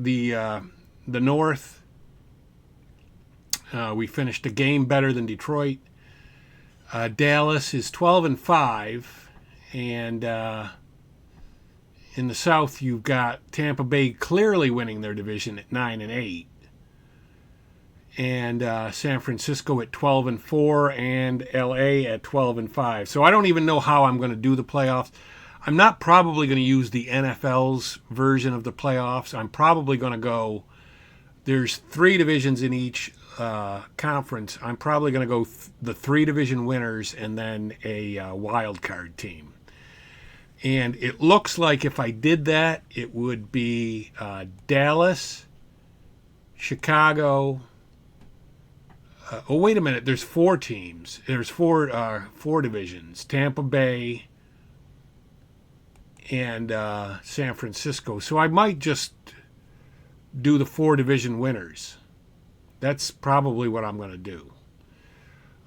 the North. We finished a game better than Detroit. Dallas is 12-5, and in the South you've got Tampa Bay clearly winning their division at 9-8, and San Francisco at 12-4, and LA at 12-5. So I don't even know how I'm going to do the playoffs. I'm not probably going to use the NFL's version of the playoffs. I'm probably going to go. There's 3 divisions in each conference. I'm probably going to go the 3 division winners and then a wild card team. And it looks like if I did that, it would be Dallas, Chicago. Oh, wait a minute. There's 4 teams. There's 4 divisions. Tampa Bay and San Francisco. So I might just do the 4 division winners. That's probably what I'm going to do.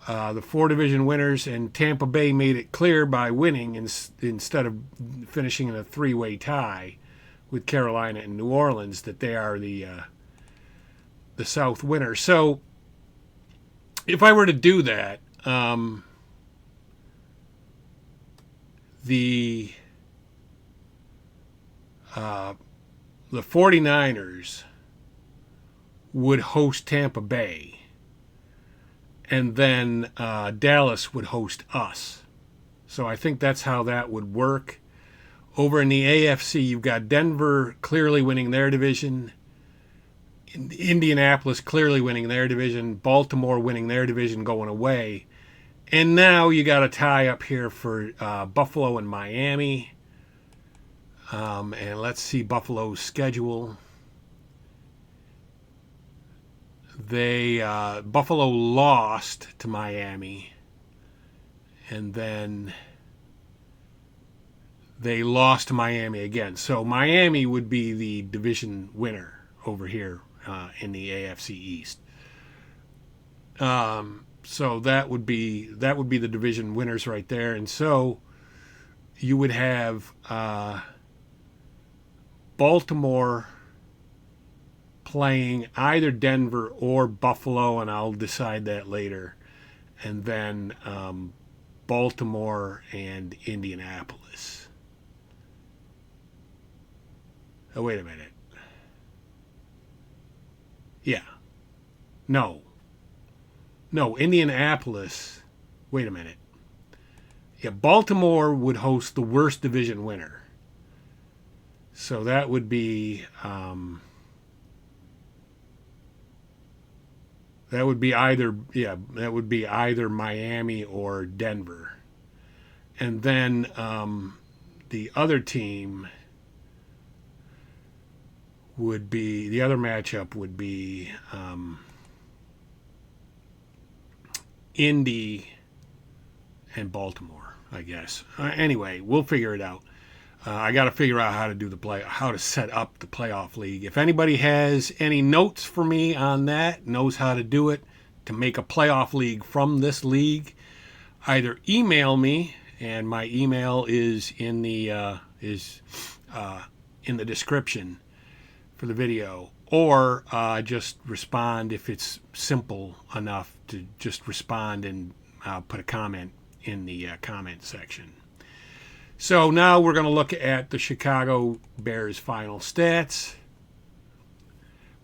The 4 division winners, and Tampa Bay made it clear by winning instead of finishing in a 3-way tie with Carolina and New Orleans that they are the South winner. So if I were to do that, the 49ers would host Tampa Bay, and then Dallas would host us. So I think that's how that would work. Over in the AFC, you've got Denver clearly winning their division, Indianapolis clearly winning their division, Baltimore winning their division going away, and now you got a tie up here for Buffalo and Miami. And let's see Buffalo's schedule. Buffalo lost to Miami, and then they lost to Miami again. So Miami would be the division winner over here in the AFC East. So that would be the division winners right there, and so you would have Baltimore playing either Denver or Buffalo, and I'll decide that later. And then Baltimore and Indianapolis. Oh, wait a minute. Yeah. No, Indianapolis. Wait a minute. Yeah, Baltimore would host the worst division winner. So that would be either Miami or Denver. And then the other team would be, the other matchup would be Indy and Baltimore, I guess. Anyway, we'll figure it out. I got to figure out how to set up the playoff league. If anybody has any notes for me on that, knows how to do it to make a playoff league from this league, either email me, and my email is in the description for the video, or just respond if it's simple enough to just respond and put a comment in the comment section. So now we're going to look at the Chicago Bears final stats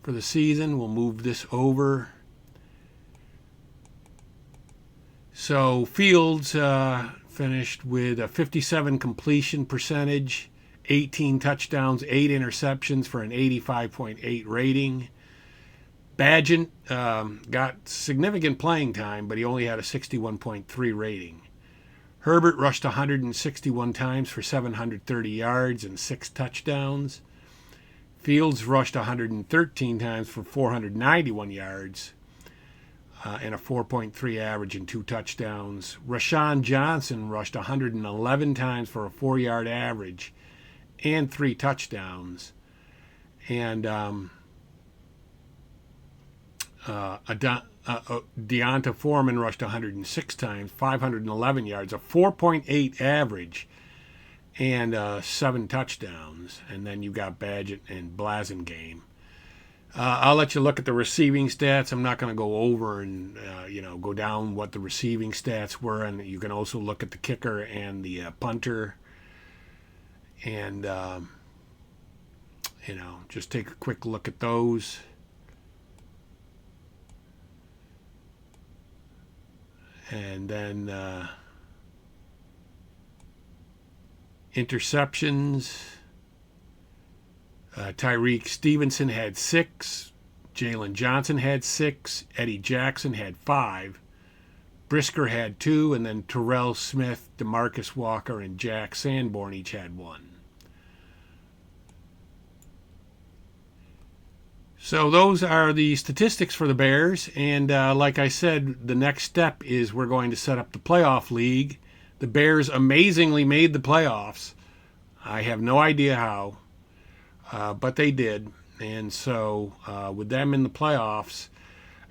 for the season. We'll move this over. So Fields finished with a 57 completion percentage, 18 touchdowns, 8 interceptions for an 85.8 rating. Bagent got significant playing time, but he only had a 61.3 rating. Herbert rushed 161 times for 730 yards and 6 touchdowns. Fields rushed 113 times for 491 yards and a 4.3 average and 2 touchdowns. Rashawn Johnson rushed 111 times for a 4-yard average and 3 touchdowns. And Deonta Foreman rushed 106 times, 511 yards, a 4.8 average, and 7 touchdowns. And then you got Bagent and Blasingame. I'll let you look at the receiving stats. I'm not going to go over and go down what the receiving stats were, and you can also look at the kicker and the punter, and just take a quick look at those. And then interceptions. Tyreek Stevenson had 6. Jalen Johnson had 6. Eddie Jackson had 5. Brisker had 2. And then Terrell Smith, DeMarcus Walker, and Jack Sanborn each had 1. So those are the statistics for the Bears. And like I said, the next step is we're going to set up the playoff league. The Bears amazingly made the playoffs. I have no idea how. But they did. And so with them in the playoffs,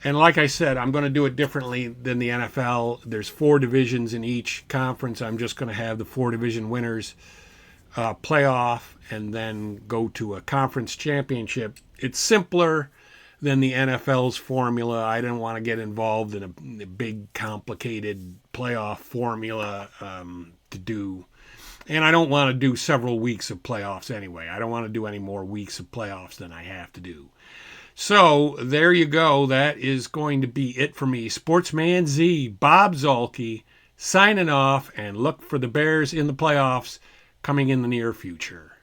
and like I said, I'm going to do it differently than the NFL. There's 4 divisions in each conference. I'm just going to have the 4 division winners playoff and then go to a conference championship. It's simpler than the NFL's formula. I didn't want to get involved in a big, complicated playoff formula to do. And I don't want to do several weeks of playoffs anyway. I don't want to do any more weeks of playoffs than I have to do. So there you go. That is going to be it for me. Sportsman Z, Bob Zolke, signing off, and look for the Bears in the playoffs coming in the near future.